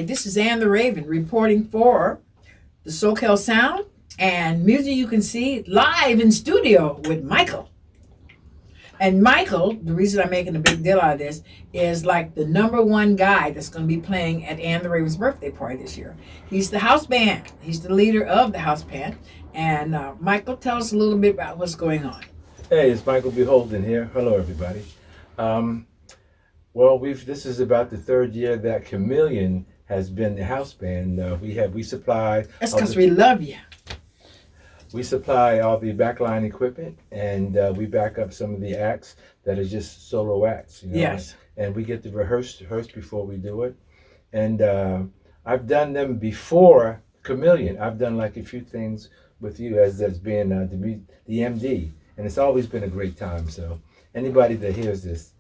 right, this is Ann the Raven reporting for the SoCal Sound and Music You Can See live in studio with Michael. And Michael, the reason I'm making a big deal out of this is like the number one guy that's going to be playing at Ann the Raven's birthday party this year. He's the house band. He's the leader of the house band. And Michael, tell us a little bit about what's going on. Hey, it's Michael B. Holden here. Hello, everybody. Well, this is about the third year that Chameleon has been the house band. We supply. That's because we love you. We supply all the backline equipment, and we back up some of the acts that are just solo acts. You know? Yes. And we get to rehearse before we do it. And I've done them before Chameleon. I've done like a few things with you as being the MD, and it's always been a great time. So anybody that hears this,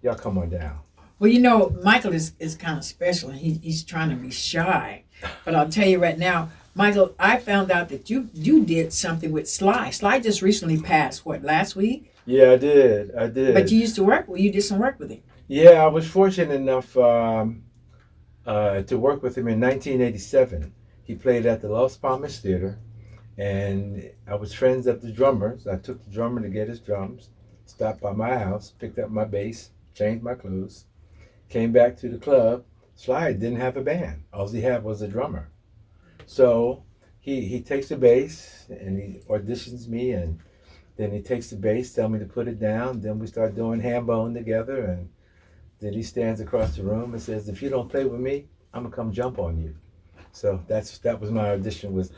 y'all come on down. Well, you know, Michael is kind of special, and he's trying to be shy. But I'll tell you right now, Michael, I found out that you did something with Sly. Sly just recently passed, last week? Yeah, I did. But you used to work, you did some work with him. Yeah, I was fortunate enough to work with him in 1987. He played at the Los Palmas Theater, and I was friends of the drummers. I took the drummer to get his drums, stopped by my house, picked up my bass, changed my clothes, came back to the club. Sly didn't have a band. All he had was a drummer. So he takes the bass and he auditions me, and then he takes the bass, tell me to put it down. Then we start doing ham bone together, and then he stands across the room and says, "If you don't play with me, I'm gonna come jump on you." So that was my audition with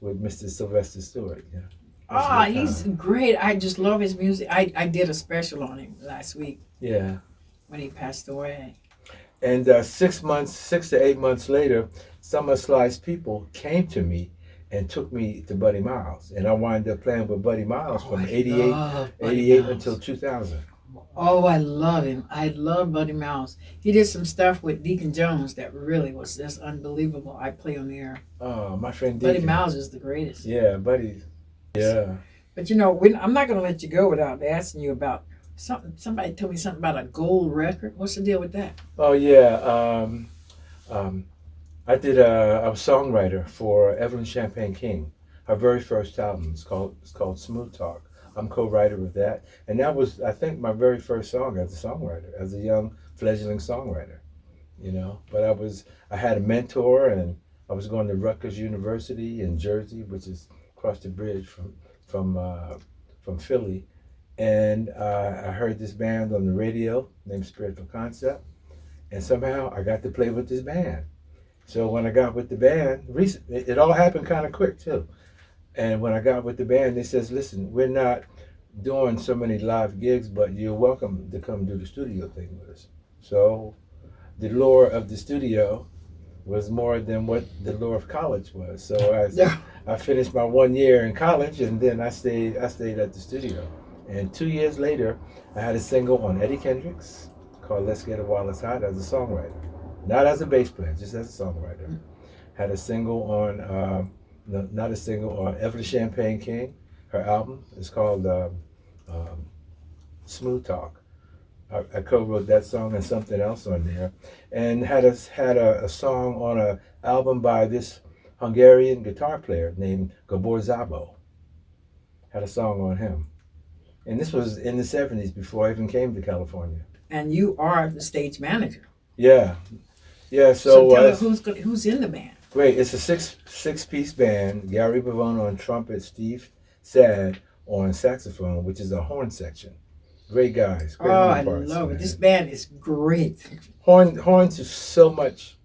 Mr. Sylvester Stewart. Yeah. Oh, he's great. I just love his music. I did a special on him last week. Yeah. When he passed away. And 6 to 8 months later, some of Sly's people came to me and took me to Buddy Miles. And I wound up playing with Buddy Miles from 88 until 2000. Oh, I love him. I love Buddy Miles. He did some stuff with Deacon Jones that really was just unbelievable. I play on the air. Oh, my friend Deacon. Buddy Miles is the greatest. Yeah, Buddy. Yeah. But you know, I'm not going to let you go without asking you about something. Somebody told me something about a gold record. What's the deal with that? Oh, yeah. I was songwriter for Evelyn Champagne King. Her very first album is called Smooth Talk. I'm co-writer of that, and that was, I think, my very first song as a songwriter, as a young fledgling songwriter. You know, but I had a mentor, and I was going to Rutgers University in Jersey, which is across the bridge from Philly, and I heard this band on the radio named Spiritual Concept, and somehow I got to play with this band. So when I got with the band, it all happened kind of quick too. And when I got with the band, they says, "Listen, we're not doing so many live gigs, but you're welcome to come do the studio thing with us." So the lure of the studio was more than what the lure of college was. So I finished my 1 year in college, and then I stayed at the studio. And 2 years later, I had a single on Eddie Kendricks called "Let's Get It While It's Hot" as a songwriter. Not as a bass player, just as a songwriter. Had a single on, not a single, on Evelyn Champagne King. Her album is called Smooth Talk. I co-wrote that song and something else on there. And had a song on an album by this Hungarian guitar player named Gabor Szabo. Had a song on him. And this was in the 70s before I even came to California. And you are the stage manager. Yeah. Yeah, so tell me who's in the band. Great. It's a six-piece band. Gary Bavone on trumpet, Steve Sad on saxophone, which is a horn section. Great guys. Great I love it. This band is great. Horns is so much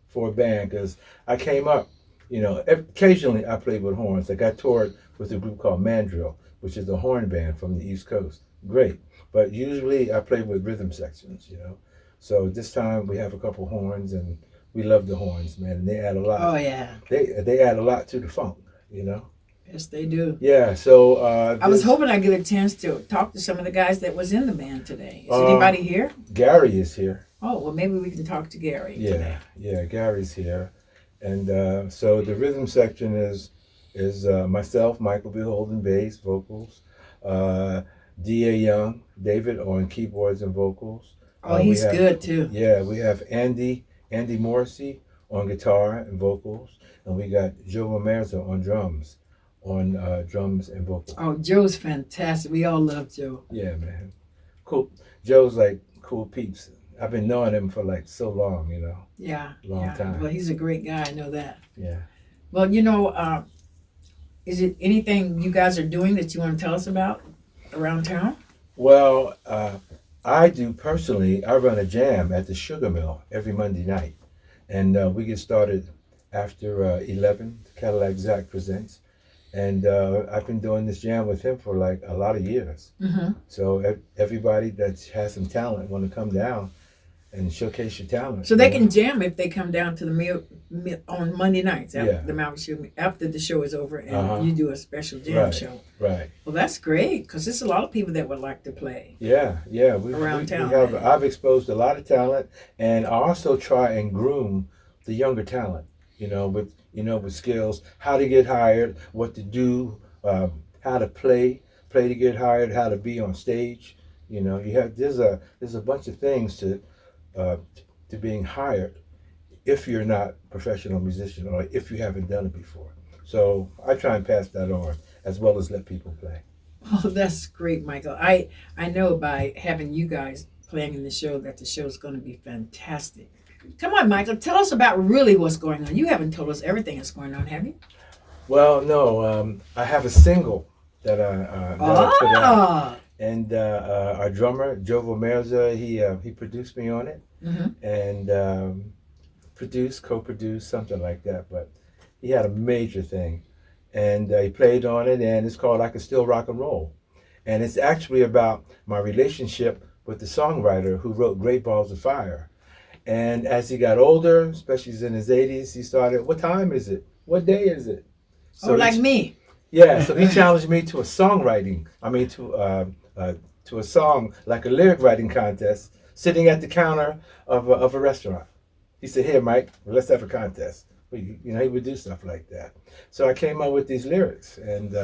for a band because I came up, you know, occasionally I played with horns. Like I toured with a group called Mandrill, which is a horn band from the East Coast. Great. But usually I play with rhythm sections, you know. So this time we have a couple horns, and we love the horns, man. And they add a lot. Oh, yeah. They add a lot to the funk, you know. Yes, they do. Yeah, so... I was hoping I'd get a chance to talk to some of the guys that was in the band today. Is anybody here? Gary is here. Oh, well, maybe we can talk to Gary today. Yeah, Gary's here. And so the rhythm section is myself, Michael B. Holden, bass, vocals, D.A. Young, David on keyboards and vocals. Oh, he's good too. Yeah, we have Andy Morrissey on guitar and vocals, and we got Joe Romerza on drums, drums and vocals. Oh, Joe's fantastic. We all love Joe. Yeah, man. Cool. Joe's like cool peeps. I've been knowing him for like so long, you know. Yeah. Long time. Well, he's a great guy. I know that. Yeah. Well, is it anything you guys are doing that you want to tell us about around town? Well, I do personally. I run a jam at the Sugar Mill every Monday night, and we get started after 11. Cadillac Zack presents, and I've been doing this jam with him for like a lot of years. Mm-hmm. So everybody that has some talent want to come down and showcase your talent. So they can jam if they come down to the meal on Monday nights after Yeah. the Maui show, after the show is over, and you do a special jam show. Right. Well, that's great because there's a lot of people that would like to play. Yeah. Around town. I've exposed a lot of talent, and I also try and groom the younger talent. With skills, how to get hired, what to do, how to play to get hired, how to be on stage. There's a bunch of things to being hired if you're not a professional musician or if you haven't done it before. So I try and pass that on as well as let people play. Oh, that's great, Michael. I know by having you guys playing in the show that the show's going to be fantastic. Come on, Michael, tell us about really what's going on. You haven't told us everything that's going on, have you? Well, no. I have a single that I put out. And our drummer, Joe Romerza, he produced me on it. Mm-hmm. And co-produced, something like that. But he had a major thing. And he played on it, and it's called I Can Still Rock and Roll. And it's actually about my relationship with the songwriter who wrote Great Balls of Fire. And as he got older, especially in his 80s, he started, what time is it? What day is it? So like me. Yeah, so he challenged me to a to a song, like a lyric writing contest, sitting at the counter of a restaurant. He said, here, Mike, let's have a contest. He would do stuff like that. So I came up with these lyrics and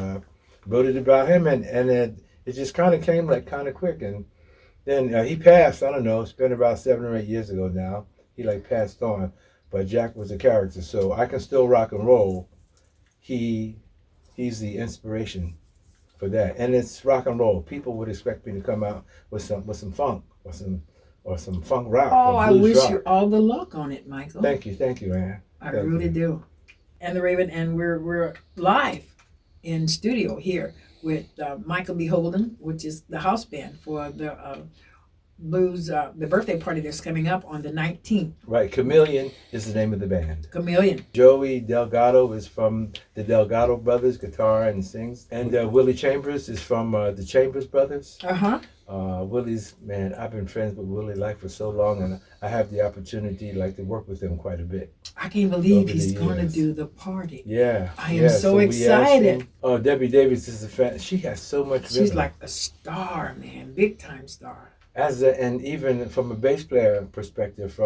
wrote it about him, and it just kind of came like kind of quick. And then he passed, I don't know, it's been about 7 or 8 years ago now. He passed on, but Jack was a character. So I Can Still Rock and Roll. He's the inspiration for that, and it's rock and roll. People would expect me to come out with some funk or some funk rock. Oh, or I blues wish rock. you all the luck on it, Michael. Thank you, Ann. I really do. And the Raven, and we're live in studio here with Michael B. Holden, which is the house band for the blues, the birthday party that's coming up on the 19th. Right, Chameleon is the name of the band. Chameleon. Joey Delgado is from the Delgado Brothers, guitar and sings. And Willie Chambers is from the Chambers Brothers. Uh-huh. Willie's, man, I've been friends with Willie for so long, and I have the opportunity to work with him quite a bit. I can't believe he's going to do the party. Yeah. I am so excited. Oh, Debbie Davis is a fan. She has so much rhythm. She's like a star, man, big time star. And even from a bass player perspective,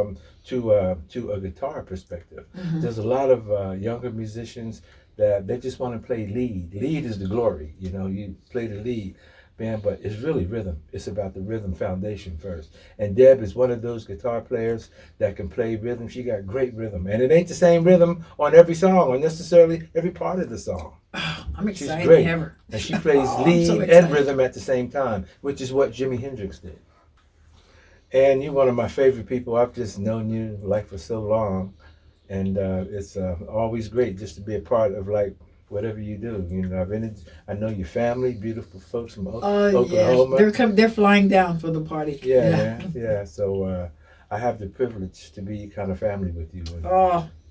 to a guitar perspective, there's a lot of younger musicians that they just want to play lead. Lead is the glory, you play the lead, man, but it's really rhythm. It's about the rhythm foundation first. And Deb is one of those guitar players that can play rhythm. She got great rhythm, and it ain't the same rhythm on every song or necessarily every part of the song. Oh, I'm excited She's great. to have her. And she plays lead and rhythm at the same time, which is what Jimi Hendrix did. And you're one of my favorite people. I've just known you for so long, and it's always great just to be a part of whatever you do. I know your family, beautiful folks from Oklahoma. Yeah. They're flying down for the party. Yeah. So I have the privilege to be kind of family with you.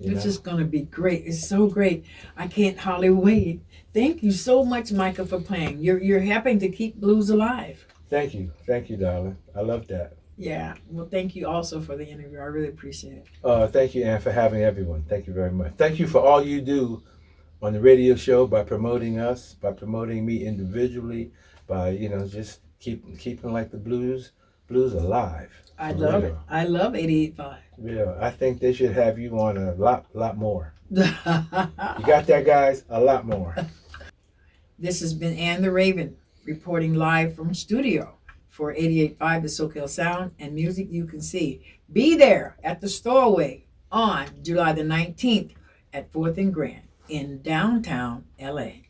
This is going to be great. It's so great. I can't hardly wait. Thank you so much, Micah, for playing. You're helping to keep blues alive. Thank you, darling. I love that. Yeah. Well, thank you also for the interview. I really appreciate it. Thank you, Ann, for having everyone. Thank you very much. Thank you for all you do on the radio show, by promoting us, by promoting me individually, by just keeping the blues alive. I love it. I love 88.5. Yeah, I think they should have you on a lot more. You got that, guys? A lot more. This has been Ann the Raven reporting live from studio for 88.5 The SoCal Sound and Music You Can See. Be there at the Stowaway on July the 19th at 4th and Grand in downtown LA.